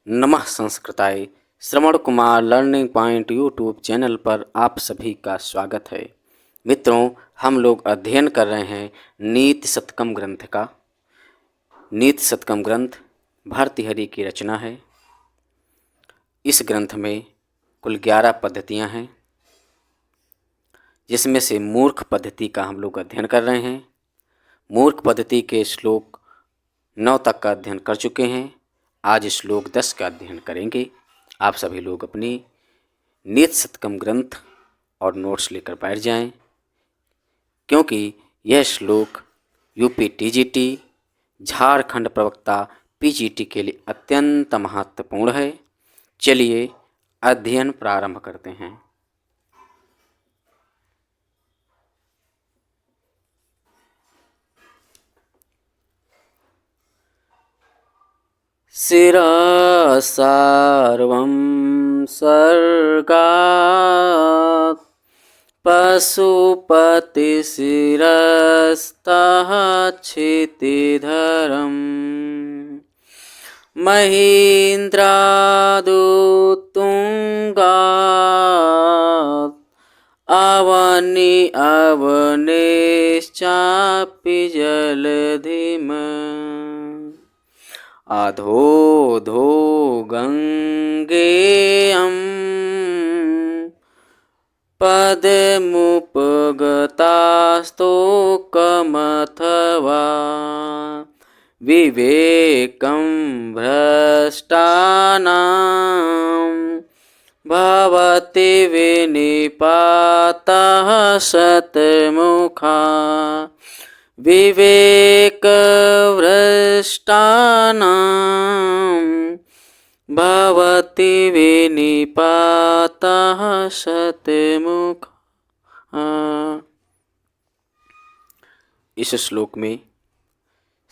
नमः संस्कृताय। Shravan Kumar learning point YouTube channel पर आप सभी का स्वागत है। मित्रों, हम लोग अध्ययन कर रहे हैं नीति शतकम ग्रंथ का। नीति शतकम ग्रंथ भर्तृहरि की रचना है। इस ग्रंथ में कुल 11 पद्धतियाँ हैं, जिसमें से मूर्ख पद्धति का हम लोग अध्ययन कर रहे हैं। मूर्ख पद्धति के श्लोक 9 तक का अध्ययन कर चुके हैं। आज श्लोक 10 का अध्ययन करेंगे। आप सभी लोग अपनी नीति शतकम ग्रंथ और नोट्स लेकर बैठ जाएं, क्योंकि यह श्लोक यूपी टीजीटी, झारखंड प्रवक्ता पीजीटी के लिए अत्यंत महत्वपूर्ण है। चलिए अध्ययन प्रारंभ करते हैं। शिरः सर्वं सर्गात् पशुपतिशिरस्तः क्षितिधरम् महीन्द्रादुत्तुङ्गात् अवनिश्चापि जलधिम् अधोधो गङ्गेयं पदमुपगतास्तोकमथवा विवेकं भ्रष्टानां भवति विनिपातः शतमुखा विवेकभ्रष्टानां भवति विनिपातः शतमुखा। इस श्लोक में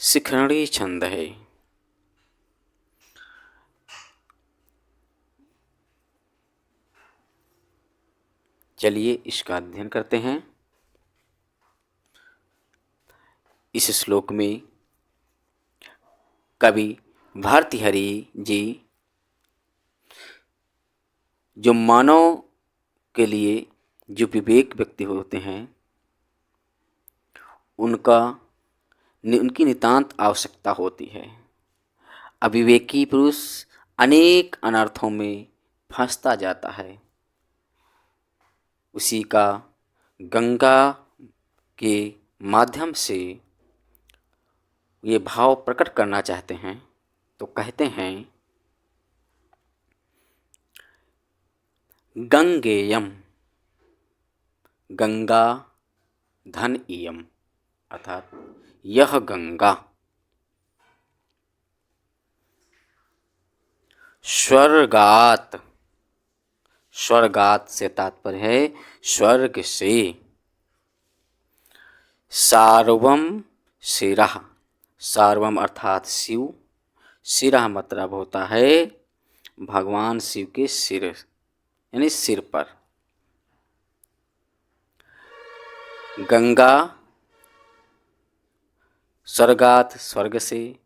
शिखरणी छंद है। चलिए इसका अध्ययन करते हैं। इस श्लोक में कवि भर्तृहरि जी जो मानव के लिए जो विवेक व्यक्ति होते हैं, उनकी नितांत आवश्यकता होती है। अविवेकी पुरुष अनेक अनर्थों में फंसता जाता है। उसी का गंगा के माध्यम से ये भाव प्रकट करना चाहते हैं, तो कहते हैं गंगेयम, गंगा धन इयम, अर्थात यह गंगा स्वर्गात, स्वर्गात से तात्पर्य है स्वर्ग से, सार्वम शिरः, सार्वम अर्थात शिव, शिरः मतलब होता है भगवान शिव के सिर, यानी सिर पर। गंगा स्वर्गात स्वर्ग से,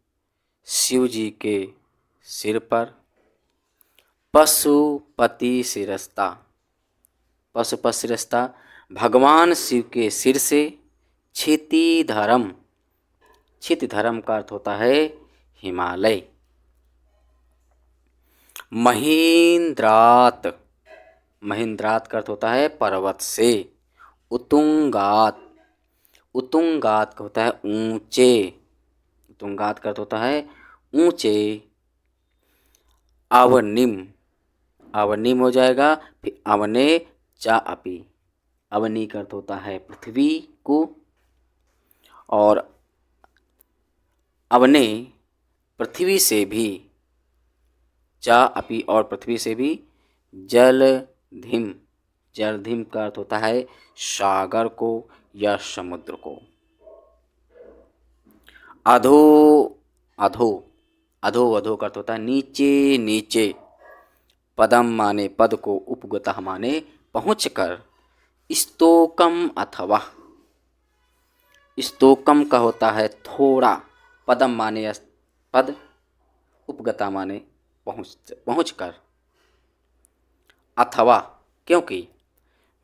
शिव जी के सिर पर, पशुपति शिरस्ता, पशुपति शिरस्ता भगवान शिव के सिर से, क्षितिधरम, क्षितिधरम का अर्थ होता है हिमालय, महीन्द्रात, महीन्द्रात का अर्थ होता है पर्वत से, उत्तुंगात, उत्तुंगात का होता है ऊंचे, उत्तुंगात का अर्थ होता है ऊंचे, अवनिम, अवनिम हो जाएगा, फिर अवने चा अपि, अवनी का अर्थ होता है पृथ्वी को, और अवने पृथ्वी से भी, चा अपि और पृथ्वी से भी, जलधिम, जलधिम का अर्थ होता है सागर को या समुद्र को। अधो, अधो, अधो, अधो का अर्थ होता है नीचे नीचे, पदम माने पद को, उपगतः माने पहुँचकर, स्तोकम अथवा, स्तोकम का होता है थोड़ा, पदम माने पद, उपगता माने पहुँच कर, अथवा क्योंकि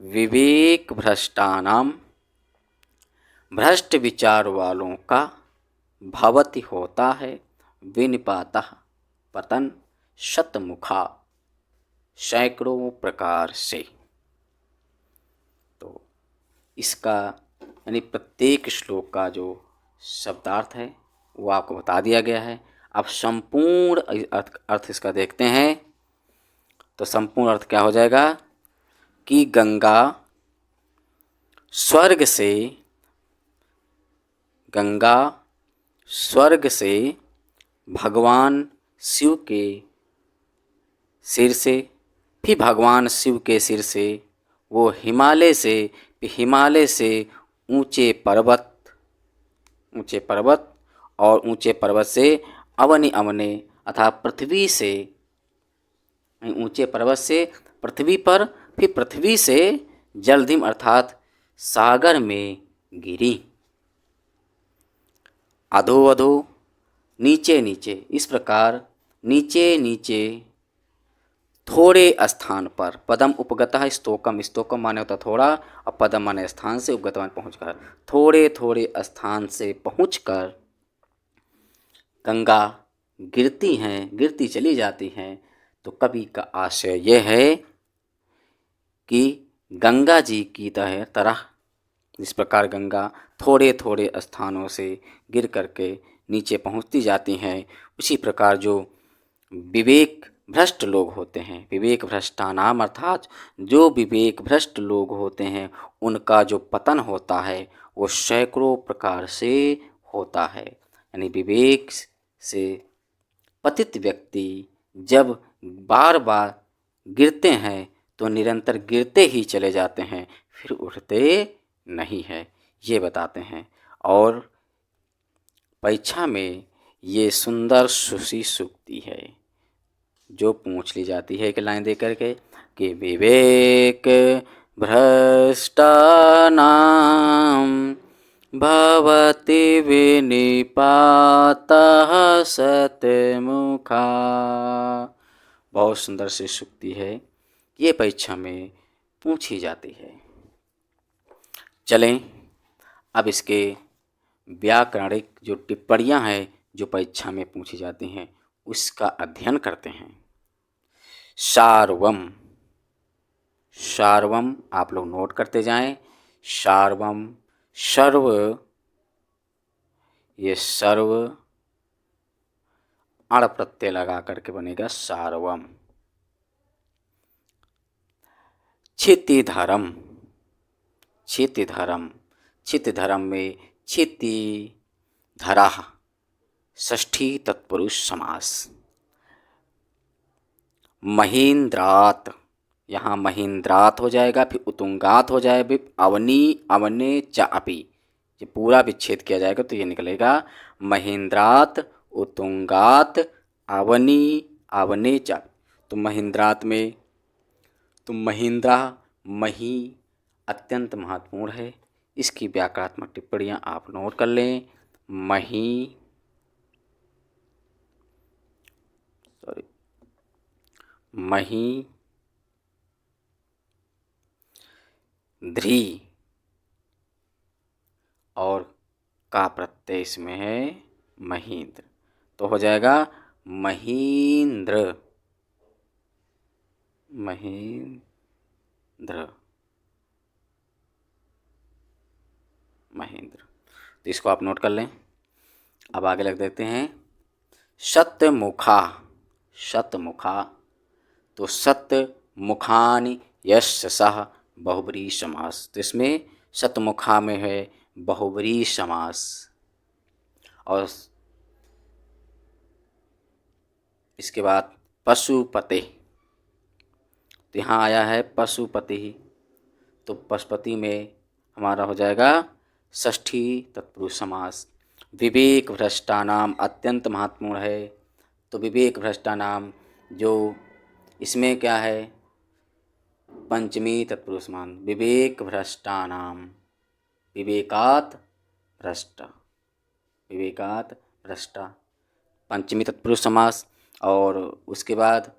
विवेक भ्रष्टानाम भ्रष्ट विचार वालों का भवति होता है विनिपातः पतन शतमुखा सैकड़ों प्रकार से। तो इसका यानी प्रत्येक श्लोक का जो शब्दार्थ है वो आपको बता दिया गया है। अब संपूर्ण अर्थ इसका देखते हैं। तो संपूर्ण अर्थ क्या हो जाएगा कि गंगा स्वर्ग से भगवान शिव के सिर से, फिर भगवान शिव के सिर से वो हिमालय से ऊंचे पर्वत और ऊंचे पर्वत से अवने अर्थात पृथ्वी से, ऊंचे पर्वत से पृथ्वी पर, फिर पृथ्वी से जलधिम अर्थात सागर में गिरी। अधो नीचे इस प्रकार नीचे थोड़े स्थान पर, पदम उपगतः स्तोकम माने होता थोड़ा और पदम माने स्थान से, उपगत माने पहुँचकर, थोड़े स्थान से पहुँचकर गंगा गिरती चली जाती हैं। तो कवि का आशय यह है कि गंगा जी की तरह जिस प्रकार गंगा थोड़े स्थानों से गिर करके नीचे पहुंचती जाती हैं, उसी प्रकार जो विवेक भ्रष्ट लोग होते हैं, विवेक भ्रष्टानाम अर्थात जो विवेक भ्रष्ट लोग होते हैं, उनका जो पतन होता है वो सैकड़ों प्रकार से होता है। यानी विवेक से पतित व्यक्ति जब बार गिरते हैं तो निरंतर गिरते ही चले जाते हैं, फिर उठते नहीं है, ये बताते हैं। और परीक्षा में ये सुंदर सुशी सूक्ति है जो पूछ ली जाती है एक लाइन दे करके कि विवेक भ्रष्टानाम भवति विनिपातः शतमुखा। बहुत सुंदर सी सूक्ति है, ये परीक्षा में पूछी जाती है। चलें अब इसके व्याकरणिक जो टिप्पणियाँ हैं जो परीक्षा में पूछी जाती हैं उसका अध्ययन करते हैं। सार्वम आप लोग नोट करते जाएं। सार्वम सर्व, ये सर्व अण प्रत्यय लगा करके बनेगा सार्वम। क्षितिधरम में क्षितिधरः षष्ठी तत्पुरुष समास। महेंद्रात, यहाँ महेंद्रात हो जाएगा, फिर उतुंगात हो जाएगा, अवने च अपि, ये पूरा विच्छेद किया जाएगा तो ये निकलेगा महेंद्रात उतुंगात अवने च। तो महेंद्रात में तो महेंद्रा मही अत्यंत महत्वपूर्ण है, इसकी व्याकरणात्मक टिप्पणियाँ आप नोट कर लें। मही ध्री और का प्रत्यय इसमें है महेंद्र, तो हो जाएगा महेंद्र। तो इसको आप नोट कर लें। अब आगे लग देते हैं शतमुखा। तो शतमुखानि यस्य सः बहुब्रीहि समास। तो इसमें शतमुखा में है बहुब्रीहि समास। और इसके बाद पशुपते, तो यहाँ आया है पशुपति, तो पशुपति में हमारा हो जाएगा षष्ठी तत्पुरुष समास। विवेक भ्रष्टानाम अत्यंत महत्वपूर्ण है, तो विवेक भ्रष्टानाम जो इसमें क्या है पंचमी तत्पुरुष मान। विवेक भ्रष्टानाम, विवेकात भ्रष्टा पंचमी तत्पुरुष समास। और उसके बाद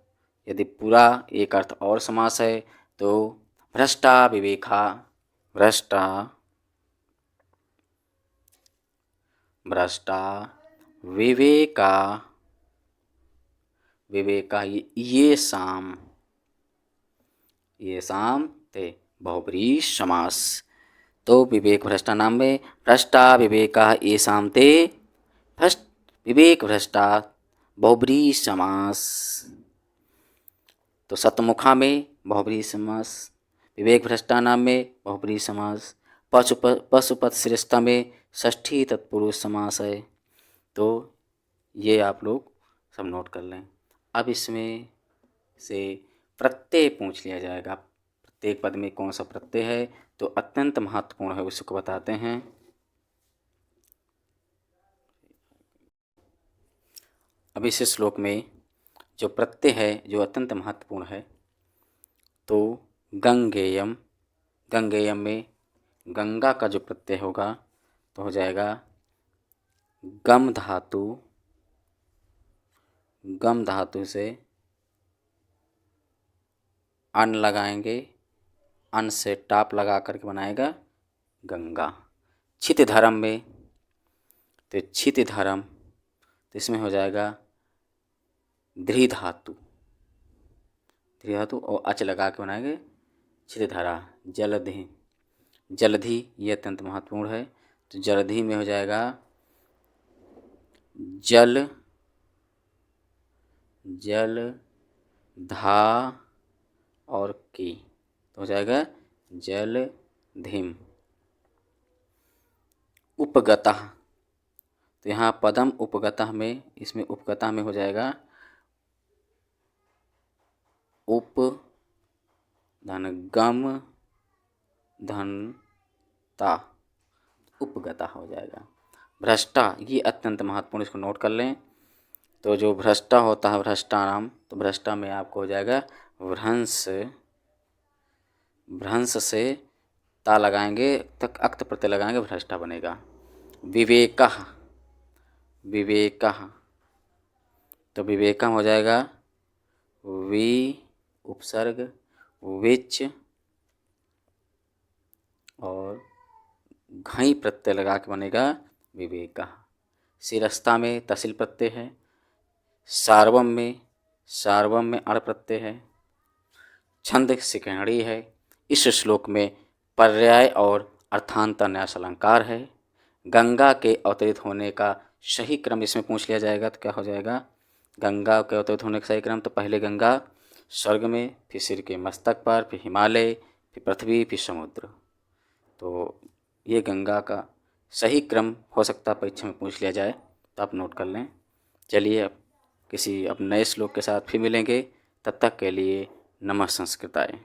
यदि पूरा एक अर्थ और समास है तो भ्रष्टा विवेका, भ्रष्टा भ्रष्टा विवेका, विवेका ये शाम ते बहुब्रीहि समास। तो विवेक भ्रष्टा नाम में भ्रष्टा विवेका ये शाम ते भ्रष्ट विवेक भ्रष्टा बहुब्रीहि समास। तो सतमुखा में बहुब्रीहि समास, विवेक भ्रष्टा नाम में बहुब्रीहि समास, पशुपत श्रेष्ठता में षष्ठी तत्पुरुष समास है। तो ये आप लोग सब नोट कर लें। अब इसमें से प्रत्यय पूछ लिया जाएगा, प्रत्येक पद में कौन सा प्रत्यय है तो अत्यंत महत्वपूर्ण है, उसको बताते हैं। अब इस श्लोक में जो प्रत्यय है जो अत्यंत महत्वपूर्ण है तो गंगेयम, गंगेयम में गंगा का जो प्रत्यय होगा तो हो जाएगा गम धातु, गम धातु से अन लगाएंगे, अन से टाप लगा करके बनाएगा गंगा। छित धर्म में तो छित धर्म, तो इसमें हो जाएगा ध्री धातु, ध्री धातु और अच लगा के बनाएंगे छित धरा। जलधि, जलधि ये अत्यंत महत्वपूर्ण है। तो जलधि में हो जाएगा जल, जल धा और की, तो हो जाएगा जल धिम। उपगतः, तो यहाँ पदम उपगतः में, इसमें उपगतः में हो जाएगा उप धन गम धन ता, उपगतः हो जाएगा। भ्रष्टा ये अत्यंत महत्वपूर्ण, इसको नोट कर लें। तो जो भ्रष्टा होता है भ्रष्टा नाम, तो भ्रष्टा में आपको हो जाएगा भ्रंश, भ्रंश से ता लगाएंगे तक अक्त प्रत्यय लगाएंगे भ्रष्टा बनेगा। विवेकः, विवेकः, तो विवेकम हो जाएगा वि उपसर्ग विच और घई प्रत्यय लगा के बनेगा विवेकः। शिरस्ता में तसिल प्रत्यय है, सार्वम में अण प्रत्यय है, छंद सिकहणी है। इस श्लोक में पर्याय और अर्थांतर न्यास अलंकार है। गंगा के अवतरित होने का सही क्रम इसमें पूछ लिया जाएगा तो क्या हो जाएगा, गंगा के अवतरित होने का सही क्रम, तो पहले गंगा स्वर्ग में, फिर सिर के मस्तक पर, फिर हिमालय, फिर पृथ्वी, फिर समुद्र। तो ये गंगा का सही क्रम हो सकता है परीक्षा में पूछ लिया जाए, तो आप नोट कर लें। चलिए अब किसी अब नए श्लोक के साथ फिर मिलेंगे, तब तक के लिए नमः संस्कृताय।